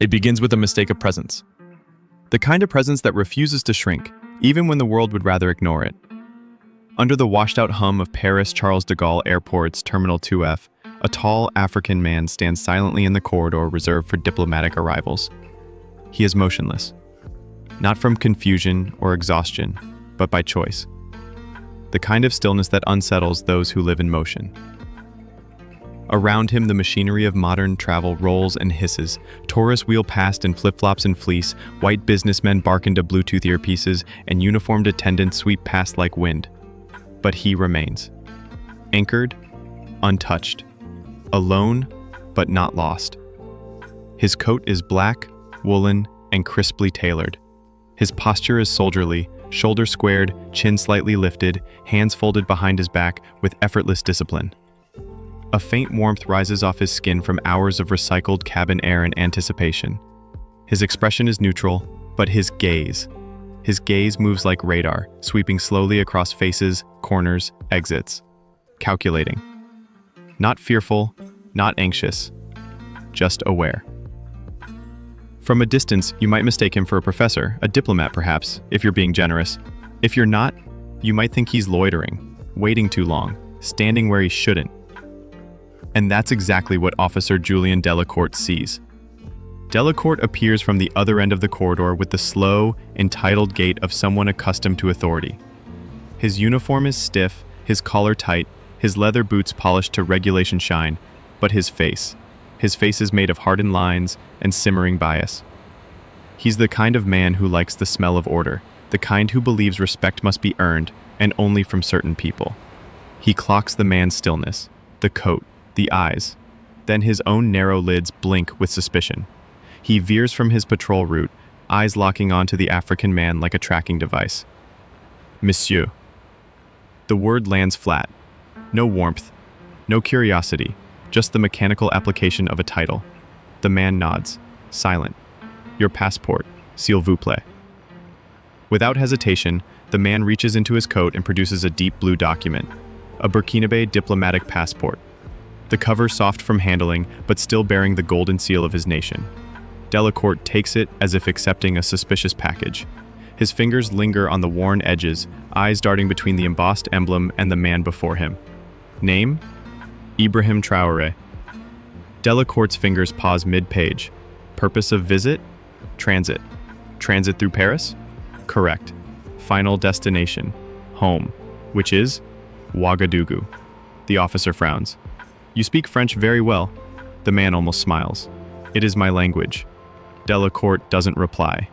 It begins with a mistake of presence. The kind of presence that refuses to shrink, even when the world would rather ignore it. Under the washed-out hum of Paris Charles de Gaulle Airport's Terminal 2F, a tall African man stands silently in the corridor reserved for diplomatic arrivals. He is motionless, not from confusion or exhaustion, but by choice. The kind of stillness that unsettles those who live in motion. Around him, the machinery of modern travel rolls and hisses. Tourists wheel past in flip-flops and fleece, white businessmen bark into Bluetooth earpieces, and uniformed attendants sweep past like wind. But he remains. Anchored, untouched. Alone, but not lost. His coat is black, woolen, and crisply tailored. His posture is soldierly, shoulders squared, chin slightly lifted, hands folded behind his back with effortless discipline. A faint warmth rises off his skin from hours of recycled cabin air and anticipation. His expression is neutral, but his gaze moves like radar, sweeping slowly across faces, corners, exits. Calculating. Not fearful, not anxious, just aware. From a distance, you might mistake him for a professor, a diplomat perhaps, if you're being generous. If you're not, you might think he's loitering, waiting too long, standing where he shouldn't. And that's exactly what Officer Julien Delacourt sees. Delacourt appears from the other end of the corridor with the slow, entitled gait of someone accustomed to authority. His uniform is stiff, his collar tight, his leather boots polished to regulation shine, but his face is made of hardened lines and simmering bias. He's the kind of man who likes the smell of order, the kind who believes respect must be earned, and only from certain people. He clocks the man's stillness, the coat, the eyes. Then his own narrow lids blink with suspicion. He veers from his patrol route, eyes locking onto the African man like a tracking device. Monsieur. The word lands flat. No warmth, no curiosity, just the mechanical application of a title. The man nods, silent. Your passport, s'il vous plaît. Without hesitation, the man reaches into his coat and produces a deep blue document, a Burkinabe diplomatic passport. The cover soft from handling, but still bearing the golden seal of his nation. Delacourt takes it as if accepting a suspicious package. His fingers linger on the worn edges, eyes darting between the embossed emblem and the man before him. Name? Ibrahim Traoré. Delacourt's fingers pause mid-page. Purpose of visit? Transit. Transit through Paris? Correct. Final destination? Home. Which is? Ouagadougou. The officer frowns. You speak French very well. The man almost smiles. It is my language. Delacourt doesn't reply.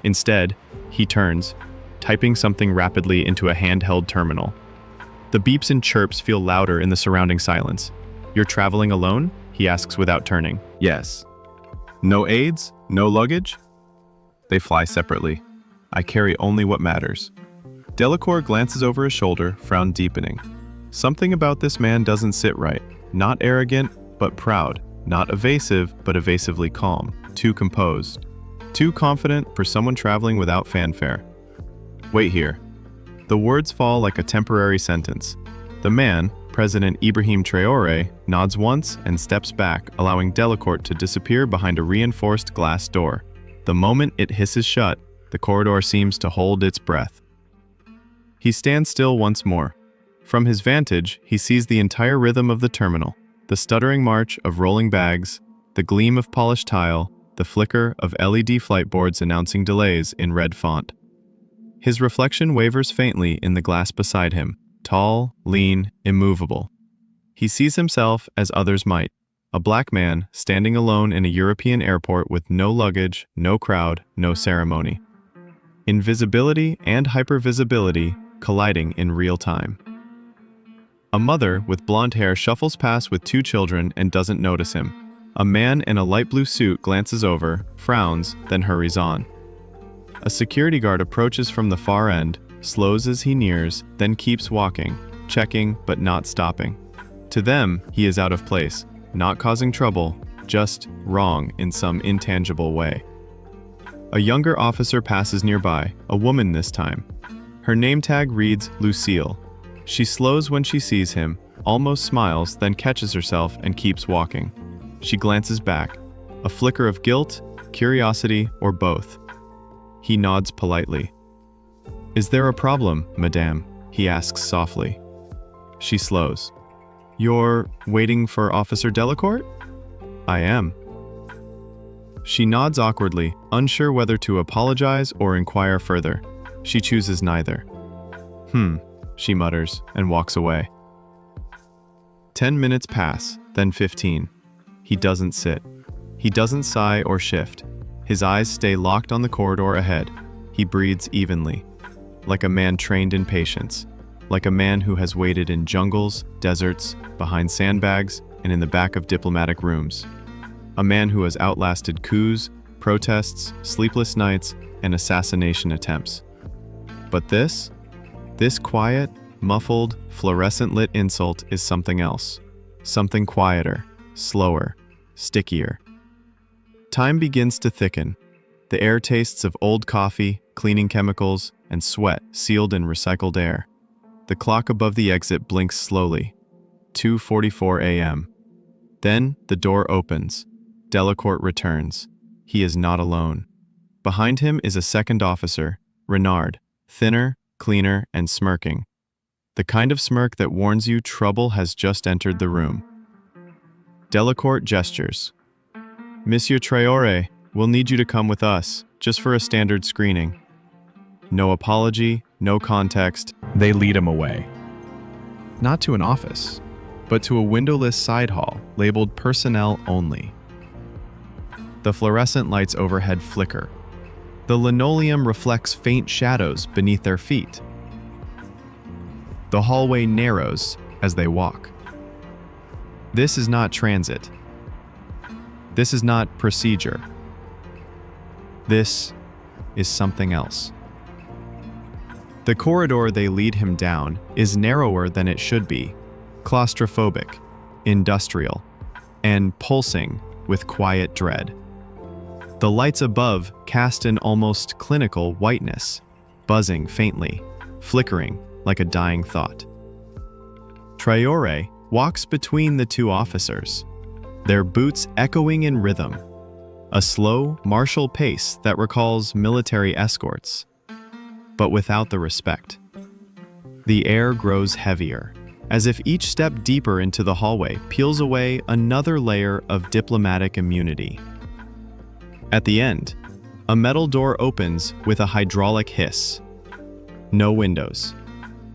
Instead, he turns, typing something rapidly into a handheld terminal. The beeps and chirps feel louder in the surrounding silence. You're traveling alone? He asks without turning. Yes. No aides? No luggage? They fly separately. I carry only what matters. Delacourt glances over his shoulder, frown deepening. Something about this man doesn't sit right. Not arrogant, but proud. Not evasive, but evasively calm. Too composed. Too confident for someone traveling without fanfare. Wait here. The words fall like a temporary sentence. The man, President Ibrahim Traoré, nods once and steps back, allowing Delacourt to disappear behind a reinforced glass door. The moment it hisses shut, the corridor seems to hold its breath. He stands still once more. From his vantage, he sees the entire rhythm of the terminal, the stuttering march of rolling bags, the gleam of polished tile, the flicker of LED flight boards announcing delays in red font. His reflection wavers faintly in the glass beside him, tall, lean, immovable. He sees himself as others might, a black man standing alone in a European airport with no luggage, no crowd, no ceremony. Invisibility and hypervisibility colliding in real time. A mother with blonde hair shuffles past with two children and doesn't notice him. A man in a light blue suit glances over, frowns, then hurries on. A security guard approaches from the far end, slows as he nears, then keeps walking, checking but not stopping. To them, he is out of place, not causing trouble, just wrong in some intangible way. A younger officer passes nearby, a woman this time. Her name tag reads Lucille. She slows when she sees him, almost smiles, then catches herself and keeps walking. She glances back. A flicker of guilt, curiosity, or both. He nods politely. "Is there a problem, madame?" he asks softly. She slows. "You're waiting for Officer Delacourt?" "I am." She nods awkwardly, unsure whether to apologize or inquire further. She chooses neither. She mutters and walks away. 10 minutes pass, then 15. He doesn't sit. He doesn't sigh or shift. His eyes stay locked on the corridor ahead. He breathes evenly, like a man trained in patience, like a man who has waited in jungles, deserts, behind sandbags, and in the back of diplomatic rooms. A man who has outlasted coups, protests, sleepless nights, and assassination attempts. But this quiet, muffled, fluorescent-lit insult is something else. Something quieter, slower, stickier. Time begins to thicken. The air tastes of old coffee, cleaning chemicals, and sweat sealed in recycled air. The clock above the exit blinks slowly. 2:44 a.m. Then the door opens. Delacourt returns. He is not alone. Behind him is a second officer, Renard, thinner, cleaner, and smirking. The kind of smirk that warns you trouble has just entered the room. Delacourt gestures. "Monsieur Traoré, we'll need you to come with us, just for a standard screening." No apology, no context. They lead him away. Not to an office, but to a windowless side hall labeled personnel only. The fluorescent lights overhead flicker. The linoleum reflects faint shadows beneath their feet. The hallway narrows as they walk. This is not transit. This is not procedure. This is something else. The corridor they lead him down is narrower than it should be, claustrophobic, industrial, and pulsing with quiet dread. The lights above cast an almost clinical whiteness, buzzing faintly, flickering like a dying thought. Traoré walks between the two officers, their boots echoing in rhythm, a slow, martial pace that recalls military escorts, but without the respect. The air grows heavier, as if each step deeper into the hallway peels away another layer of diplomatic immunity. At the end, a metal door opens with a hydraulic hiss. No windows,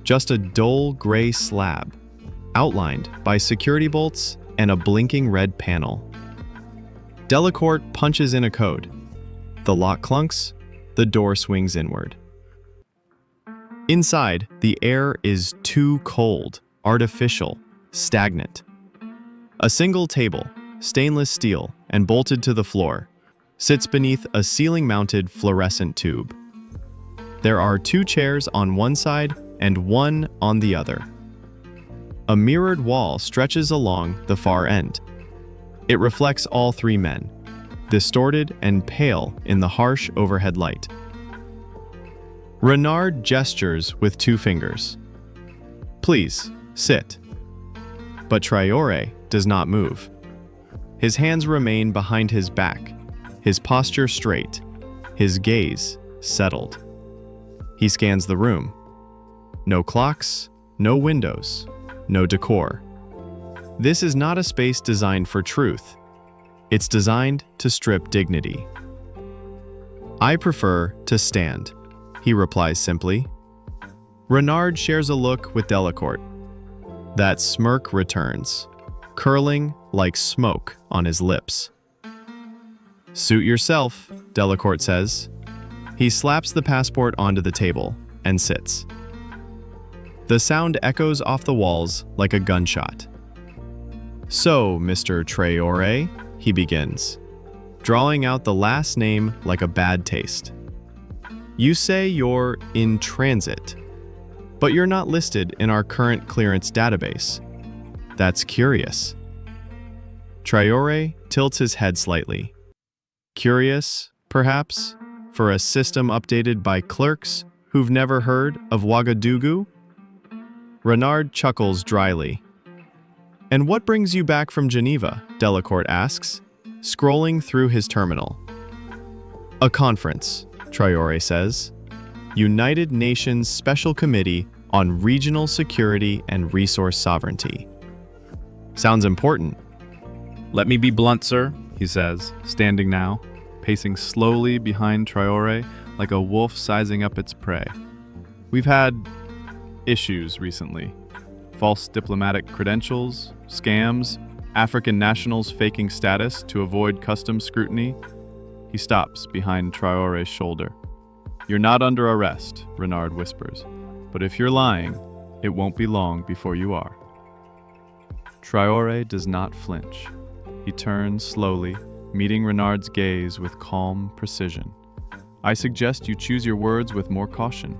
just a dull gray slab, outlined by security bolts and a blinking red panel. Delacourt punches in a code. The lock clunks, the door swings inward. Inside, the air is too cold, artificial, stagnant. A single table, stainless steel and bolted to the floor, sits beneath a ceiling-mounted fluorescent tube. There are 2 chairs on one side and 1 on the other. A mirrored wall stretches along the far end. It reflects all 3 men, distorted and pale in the harsh overhead light. Renard gestures with 2 fingers. "Please, sit." But Traoré does not move. His hands remain behind his back, his posture straight, his gaze settled. He scans the room. No clocks, no windows, no decor. This is not a space designed for truth. It's designed to strip dignity. "I prefer to stand," he replies simply. Renard shares a look with Delacourt. That smirk returns, curling like smoke on his lips. "Suit yourself," Delacourt says. He slaps the passport onto the table and sits. The sound echoes off the walls like a gunshot. "So, Mr. Traoré," he begins, drawing out the last name like a bad taste. "You say you're in transit, but you're not listed in our current clearance database. That's curious." Traoré tilts his head slightly. Curious, perhaps, for a system updated by clerks who've never heard of Ouagadougou? Renard chuckles dryly. "And what brings you back from Geneva?" Delacourt asks, scrolling through his terminal. A conference, Traoré says. United Nations Special Committee on Regional Security and Resource Sovereignty. Sounds important. Let me be blunt, sir, he says, standing now, pacing slowly behind Traoré like a wolf sizing up its prey. We've had issues recently. False diplomatic credentials, scams, African nationals faking status to avoid customs scrutiny. He stops behind Traoré's shoulder. You're not under arrest, Renard whispers, but if you're lying, it won't be long before you are. Traoré does not flinch. He turns slowly, meeting Renard's gaze with calm precision. I suggest you choose your words with more caution.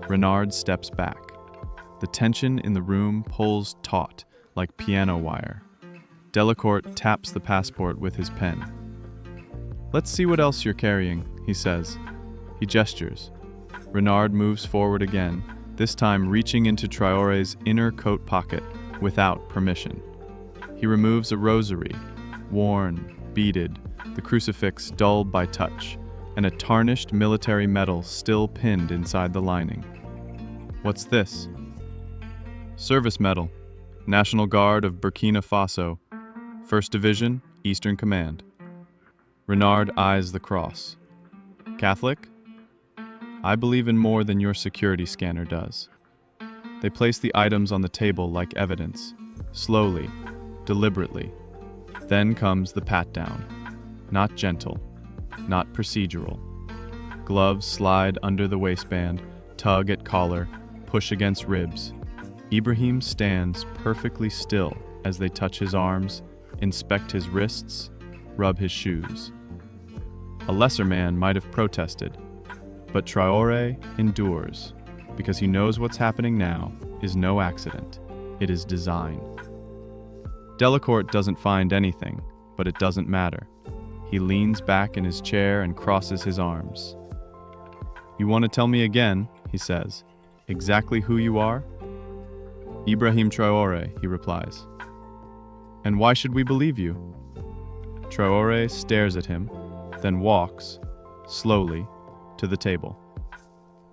Renard steps back. The tension in the room pulls taut, like piano wire. Delacourt taps the passport with his pen. Let's see what else you're carrying, he says. He gestures. Renard moves forward again, this time reaching into Traoré's inner coat pocket without permission. He removes a rosary, worn, beaded, the crucifix dulled by touch, and a tarnished military medal still pinned inside the lining. What's this? Service medal, National Guard of Burkina Faso, 1st Division, Eastern Command. Renard eyes the cross. Catholic? I believe in more than your security scanner does. They place the items on the table like evidence, slowly, deliberately. Then comes the pat-down. Not gentle, not procedural. Gloves slide under the waistband, tug at collar, push against ribs. Ibrahim stands perfectly still as they touch his arms, inspect his wrists, rub his shoes. A lesser man might have protested, but Traoré endures because he knows what's happening now is no accident. It is design. Delacourt doesn't find anything, but it doesn't matter. He leans back in his chair and crosses his arms. You want to tell me again, he says, exactly who you are? Ibrahim Traoré, he replies. And why should we believe you? Traoré stares at him, then walks, slowly, to the table.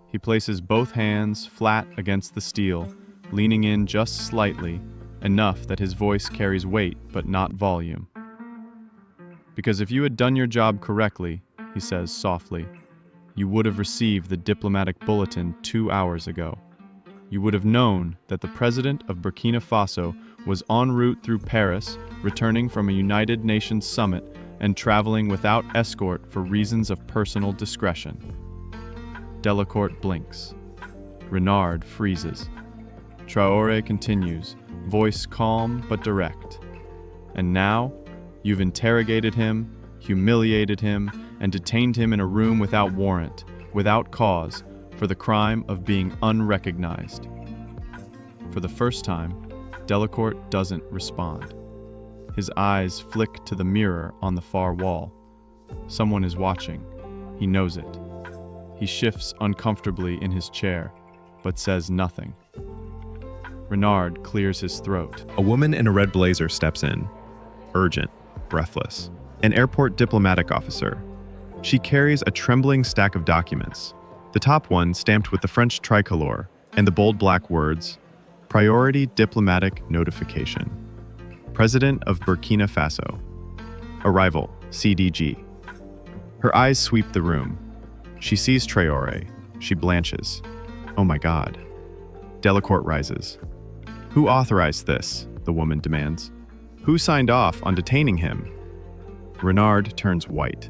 He places both hands flat against the steel, leaning in just slightly, enough that his voice carries weight but not volume. Because if you had done your job correctly, he says softly, you would have received the diplomatic bulletin 2 hours ago. You would have known that the president of Burkina Faso was en route through Paris, returning from a United Nations summit and traveling without escort for reasons of personal discretion. Delacourt blinks. Renard freezes. Traoré continues, voice calm but direct. And now, you've interrogated him, humiliated him, and detained him in a room without warrant, without cause, for the crime of being unrecognized. For the first time, Delacourt doesn't respond. His eyes flick to the mirror on the far wall. Someone is watching. He knows it. He shifts uncomfortably in his chair, but says nothing. Renard clears his throat. A woman in a red blazer steps in, urgent, breathless. An airport diplomatic officer. She carries a trembling stack of documents. The top one stamped with the French tricolor and the bold black words, Priority Diplomatic Notification. President of Burkina Faso. Arrival, CDG. Her eyes sweep the room. She sees Traoré. She blanches. Oh my God. Delacourt rises. Who authorized this? The woman demands. Who signed off on detaining him? Renard turns white.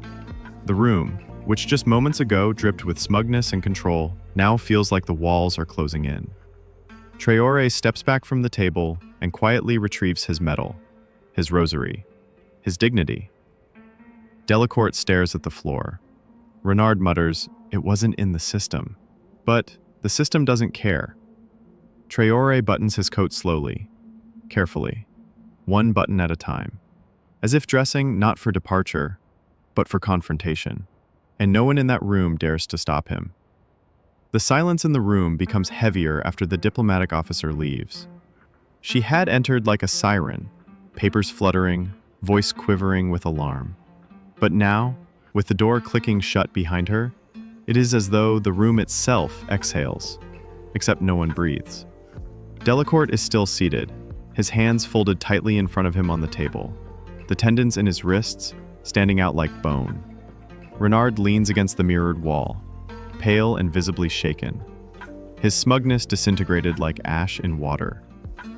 The room, which just moments ago dripped with smugness and control, now feels like the walls are closing in. Traoré steps back from the table and quietly retrieves his medal, his rosary, his dignity. Delacourt stares at the floor. Renard mutters, it wasn't in the system. But the system doesn't care. Traoré buttons his coat slowly, carefully, one button at a time, as if dressing not for departure, but for confrontation. And no one in that room dares to stop him. The silence in the room becomes heavier after the diplomatic officer leaves. She had entered like a siren, papers fluttering, voice quivering with alarm. But now, With the door clicking shut behind her, it is as though the room itself exhales, except no one breathes. Delacourt is still seated, his hands folded tightly in front of him on the table, the tendons in his wrists standing out like bone. Renard leans against the mirrored wall, pale and visibly shaken, his smugness disintegrated like ash in water.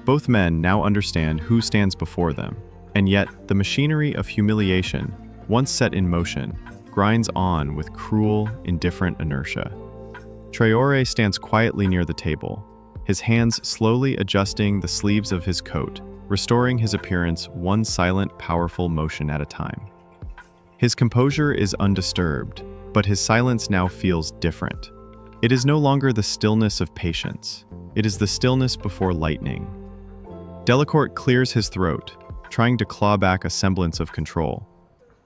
Both men now understand who stands before them, and yet the machinery of humiliation, once set in motion, grinds on with cruel, indifferent inertia. Traoré stands quietly near the table, his hands slowly adjusting the sleeves of his coat, restoring his appearance one silent, powerful motion at a time. His composure is undisturbed, but his silence now feels different. It is no longer the stillness of patience. It is the stillness before lightning. Delacourt clears his throat, trying to claw back a semblance of control.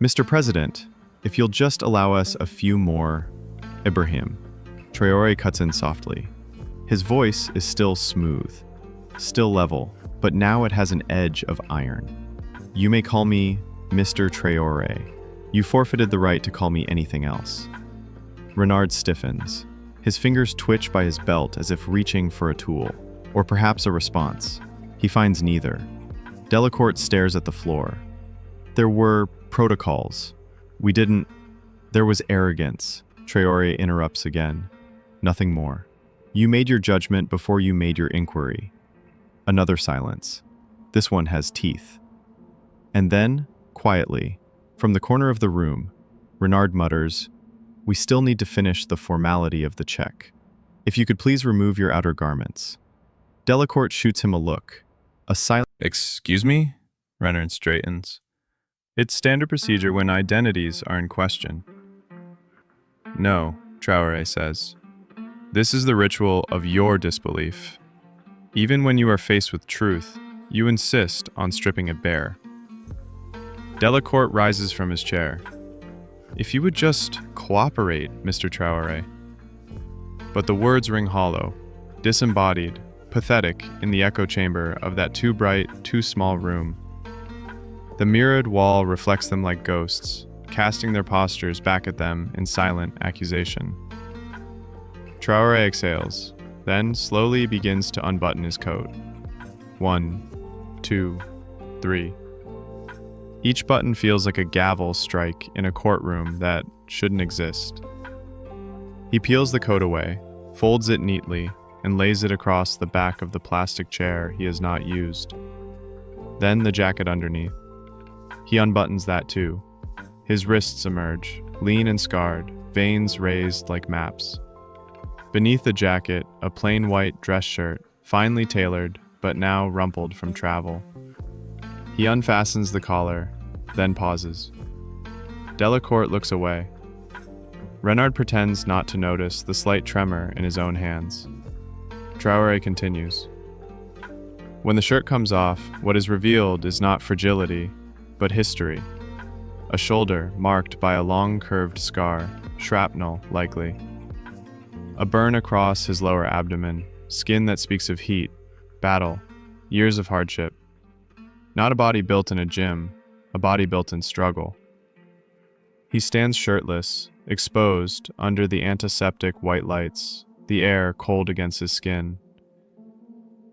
"Mr. President, if you'll just allow us a few more..." "Ibrahim." Traoré cuts in softly. His voice is still smooth, still level, but now it has an edge of iron. "You may call me Mr. Traoré. You forfeited the right to call me anything else." Renard stiffens. His fingers twitch by his belt as if reaching for a tool, or perhaps a response. He finds neither. Delacourt stares at the floor. "There were protocols. We didn't..." "There was arrogance," Traoré interrupts again. "Nothing more. You made your judgment before you made your inquiry." Another silence. This one has teeth. And then, quietly, from the corner of the room, Renard mutters, "We still need to finish the formality of the check. If you could please remove your outer garments." Delacourt shoots him a look. A silent... Excuse me? Renard straightens. It's standard procedure when identities are in question. No, Traoré says. This is the ritual of your disbelief. Even when you are faced with truth, you insist on stripping it bare. Delacourt rises from his chair. If you would just cooperate, Mr. Traoré. But the words ring hollow, disembodied, pathetic in the echo chamber of that too bright, too small room. The mirrored wall reflects them like ghosts, casting their postures back at them in silent accusation. Traoré exhales, then slowly begins to unbutton his coat. 1, 2, 3. Each button feels like a gavel strike in a courtroom that shouldn't exist. He peels the coat away, folds it neatly, and lays it across the back of the plastic chair he has not used. Then the jacket underneath. He unbuttons that too. His wrists emerge, lean and scarred, veins raised like maps. Beneath the jacket, a plain white dress shirt, finely tailored, but now rumpled from travel. He unfastens the collar, then pauses. Delacourt looks away. Renard pretends not to notice the slight tremor in his own hands. Traoré continues. When the shirt comes off, what is revealed is not fragility, but history. A shoulder marked by a long curved scar, shrapnel likely. A burn across his lower abdomen, skin that speaks of heat, battle, years of hardship. Not a body built in a gym, a body built in struggle. He stands shirtless, exposed under the antiseptic white lights, the air cold against his skin.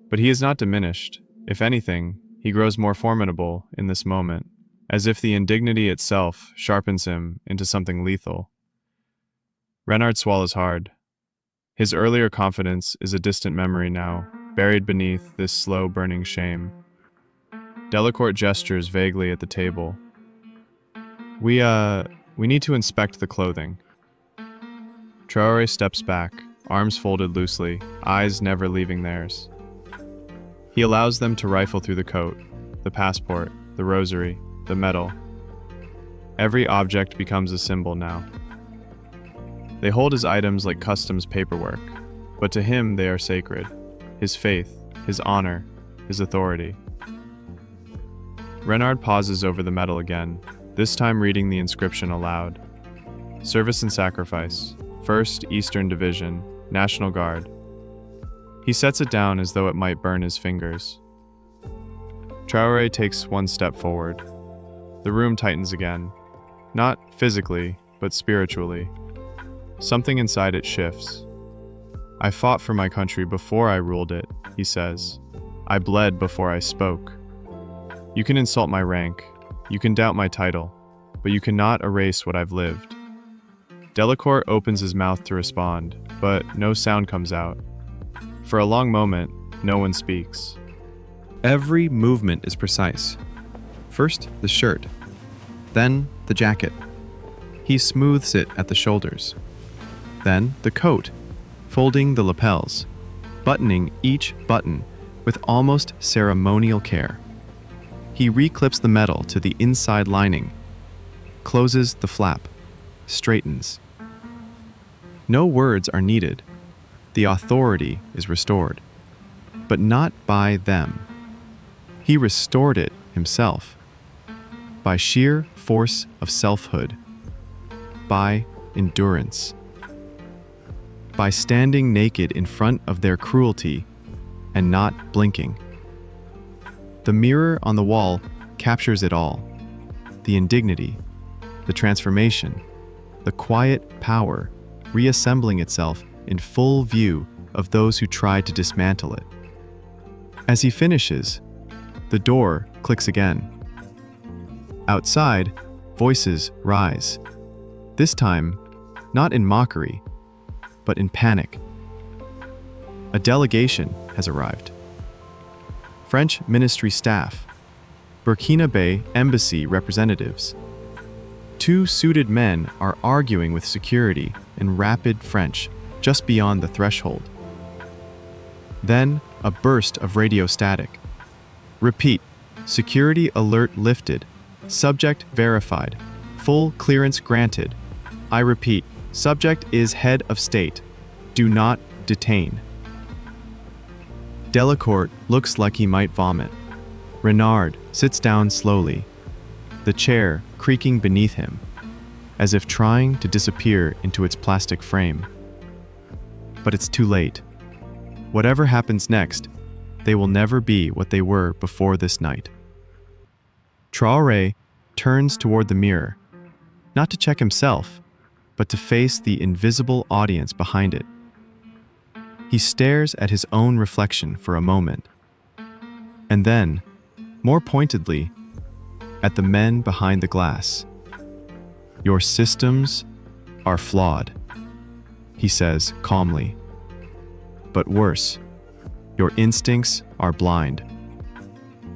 But he is not diminished. If anything, he grows more formidable in this moment, as if the indignity itself sharpens him into something lethal. Renard swallows hard. His earlier confidence is a distant memory now, buried beneath this slow-burning shame. Delacourt gestures vaguely at the table. We need to inspect the clothing." Traoré steps back, arms folded loosely, eyes never leaving theirs. He allows them to rifle through the coat, the passport, the rosary, the medal. Every object becomes a symbol now. They hold his items like customs paperwork, but to him they are sacred. His faith, his honor, his authority. Renard pauses over the medal again, this time reading the inscription aloud. Service and Sacrifice, 1st Eastern Division, National Guard. He sets it down as though it might burn his fingers. Traoré takes one step forward. The room tightens again. Not physically, but spiritually. Something inside it shifts. I fought for my country before I ruled it, he says. I bled before I spoke. You can insult my rank, you can doubt my title, but you cannot erase what I've lived. Delacourt opens his mouth to respond, but no sound comes out. For a long moment, no one speaks. Every movement is precise. First, the shirt, then the jacket. He smooths it at the shoulders. Then the coat, folding the lapels, buttoning each button with almost ceremonial care. He reclips the metal to the inside lining, closes the flap, straightens. No words are needed. The authority is restored, but not by them. He restored it himself, by sheer force of selfhood, by endurance, by standing naked in front of their cruelty and not blinking. The mirror on the wall captures it all: the indignity, the transformation, the quiet power reassembling itself in full view of those who tried to dismantle it. As he finishes, the door clicks again. Outside, voices rise. This time, not in mockery, but in panic. A delegation has arrived. French ministry staff, Burkina Faso embassy representatives. Two suited men are arguing with security in rapid French just beyond the threshold. Then, a burst of radio static. Repeat, security alert lifted, subject verified, full clearance granted. I repeat, subject is head of state. Do not detain. Delacourt looks like he might vomit. Renard sits down slowly, the chair creaking beneath him, as if trying to disappear into its plastic frame. But it's too late. Whatever happens next, they will never be what they were before this night. Traoré turns toward the mirror, not to check himself, but to face the invisible audience behind it. He stares at his own reflection for a moment, and then, more pointedly, at the men behind the glass. Your systems are flawed, he says calmly. But worse, your instincts are blind.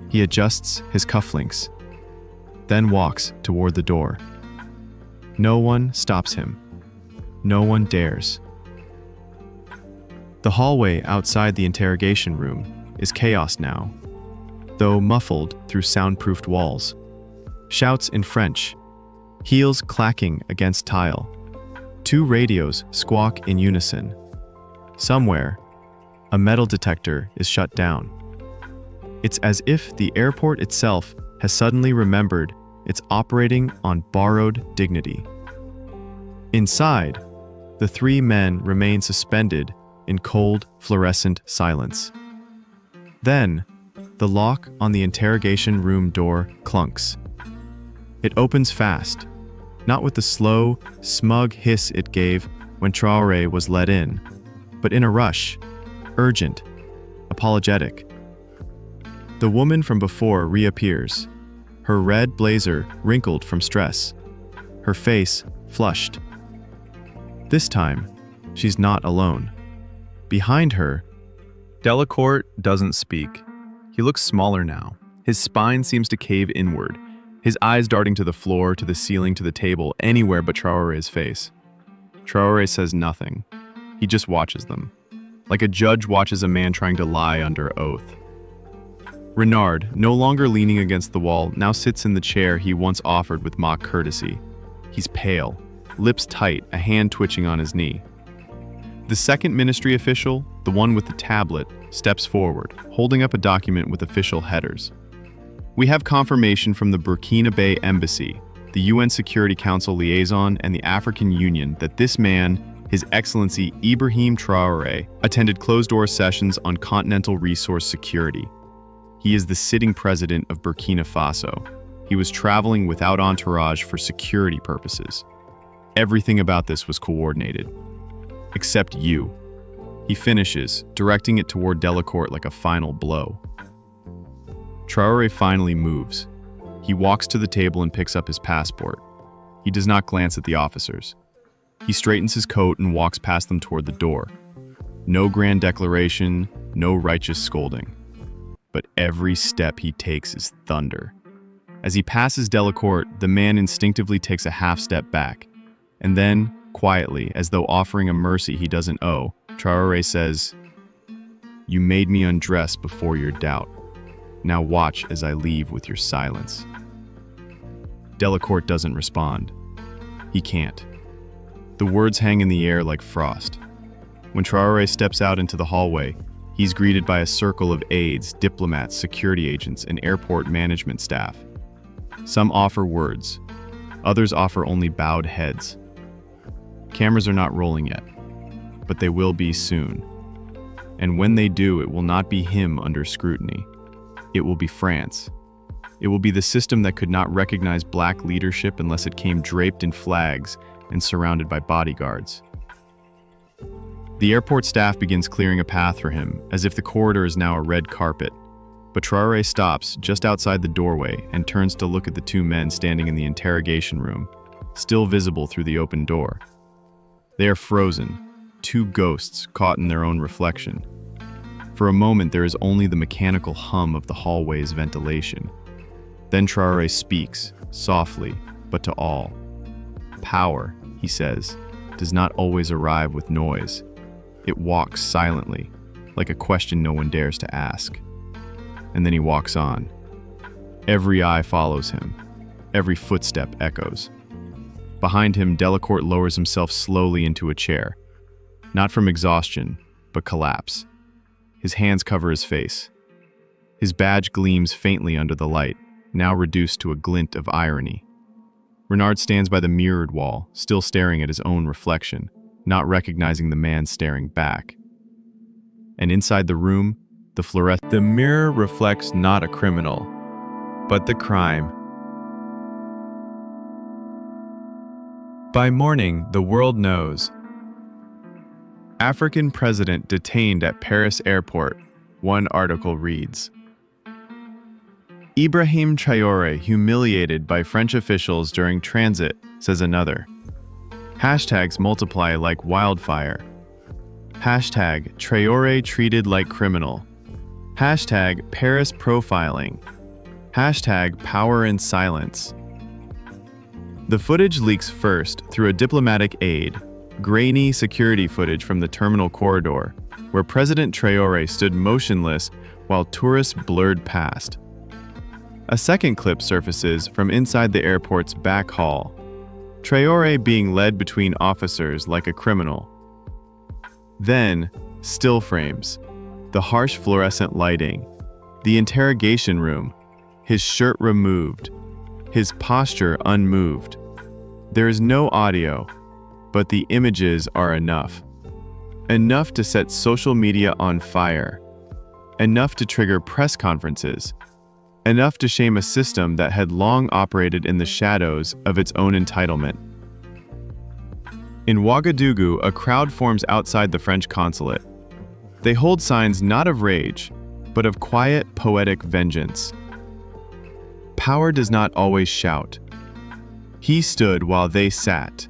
He adjusts his cufflinks, then walks toward the door. No one stops him. No one dares. The hallway outside the interrogation room is chaos now, though muffled through soundproofed walls. Shouts in French, heels clacking against tile. Two radios squawk in unison. Somewhere, a metal detector is shut down. It's as if the airport itself has suddenly remembered it's operating on borrowed dignity. Inside, the three men remain suspended in cold, fluorescent silence. Then, the lock on the interrogation room door clunks. It opens fast, not with the slow, smug hiss it gave when Traoré was let in, but in a rush, urgent, apologetic. The woman from before reappears, her red blazer wrinkled from stress, her face flushed. This time, she's not alone. Behind her, Delacourt doesn't speak. He looks smaller now. His spine seems to cave inward, his eyes darting to the floor, to the ceiling, to the table, anywhere but Traoré's face. Traoré says nothing. He just watches them, like a judge watches a man trying to lie under oath. Renard, no longer leaning against the wall, now sits in the chair he once offered with mock courtesy. He's pale, lips tight, a hand twitching on his knee. The second ministry official, the one with the tablet, steps forward, holding up a document with official headers. We have confirmation from the Burkina Faso embassy, the UN Security Council liaison, and the African Union that this man, His Excellency Ibrahim Traoré, attended closed-door sessions on continental resource security. He is the sitting president of Burkina Faso. He was traveling without entourage for security purposes. Everything about this was coordinated. Except you. He finishes, directing it toward Delacourt like a final blow. Traoré finally moves. He walks to the table and picks up his passport. He does not glance at the officers. He straightens his coat and walks past them toward the door. No grand declaration, no righteous scolding. But every step he takes is thunder. As he passes Delacourt, the man instinctively takes a half step back. And then, quietly, as though offering a mercy he doesn't owe, Traoré says, "You made me undress before your doubt. Now watch as I leave with your silence." Delacourt doesn't respond. He can't. The words hang in the air like frost. When Traoré steps out into the hallway, he's greeted by a circle of aides, diplomats, security agents, and airport management staff. Some offer words. Others offer only bowed heads. Cameras are not rolling yet, but they will be soon. And when they do, it will not be him under scrutiny. It will be France. It will be the system that could not recognize black leadership unless it came draped in flags and surrounded by bodyguards. The airport staff begins clearing a path for him, as if the corridor is now a red carpet. But Traoré stops just outside the doorway and turns to look at the two men standing in the interrogation room, still visible through the open door. They are frozen, two ghosts caught in their own reflection. For a moment, there is only the mechanical hum of the hallway's ventilation. Then Traoré speaks, softly, but to all. "Power," he says, "does not always arrive with noise. It walks silently, like a question no one dares to ask." And then he walks on. Every eye follows him. Every footstep echoes. Behind him, Delacourt lowers himself slowly into a chair. Not from exhaustion, but collapse. His hands cover his face. His badge gleams faintly under the light, now reduced to a glint of irony. Renard stands by the mirrored wall, still staring at his own reflection, not recognizing the man staring back. And inside the room, the mirror reflects not a criminal, but the crime. By morning, the world knows. African president detained at Paris airport, one article reads. Ibrahim Traoré humiliated by French officials during transit, says another. Hashtags multiply like wildfire. Hashtag Traoré treated like criminal. Hashtag Paris profiling. Hashtag power in silence. The footage leaks first through a diplomatic aide, grainy security footage from the terminal corridor, where President Traoré stood motionless while tourists blurred past. A second clip surfaces from inside the airport's back hall, Traoré being led between officers like a criminal. Then, still frames, the harsh fluorescent lighting, the interrogation room, his shirt removed, his posture unmoved. There is no audio, but the images are enough. Enough to set social media on fire. Enough to trigger press conferences. Enough to shame a system that had long operated in the shadows of its own entitlement. In Ouagadougou, a crowd forms outside the French consulate. They hold signs not of rage, but of quiet, poetic vengeance. Power does not always shout. He stood while they sat.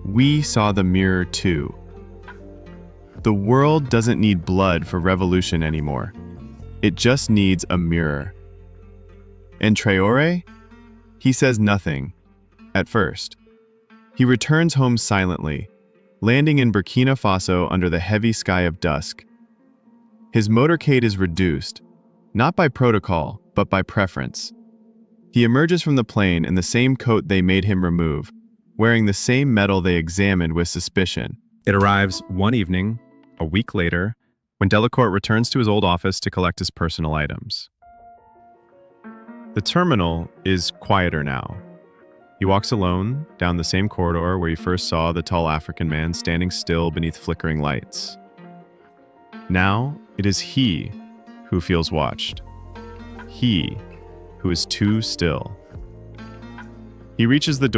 We saw the mirror too. The world doesn't need blood for revolution anymore. It just needs a mirror. And Traoré? He says nothing, at first. He returns home silently, landing in Burkina Faso under the heavy sky of dusk. His motorcade is reduced, not by protocol, but by preference. He emerges from the plane in the same coat they made him remove, wearing the same medal they examined with suspicion. It arrives one evening, a week later, when Delacourt returns to his old office to collect his personal items. The terminal is quieter now. He walks alone down the same corridor where he first saw the tall African man standing still beneath flickering lights. Now it is he who feels watched. He who is too still. He reaches the door.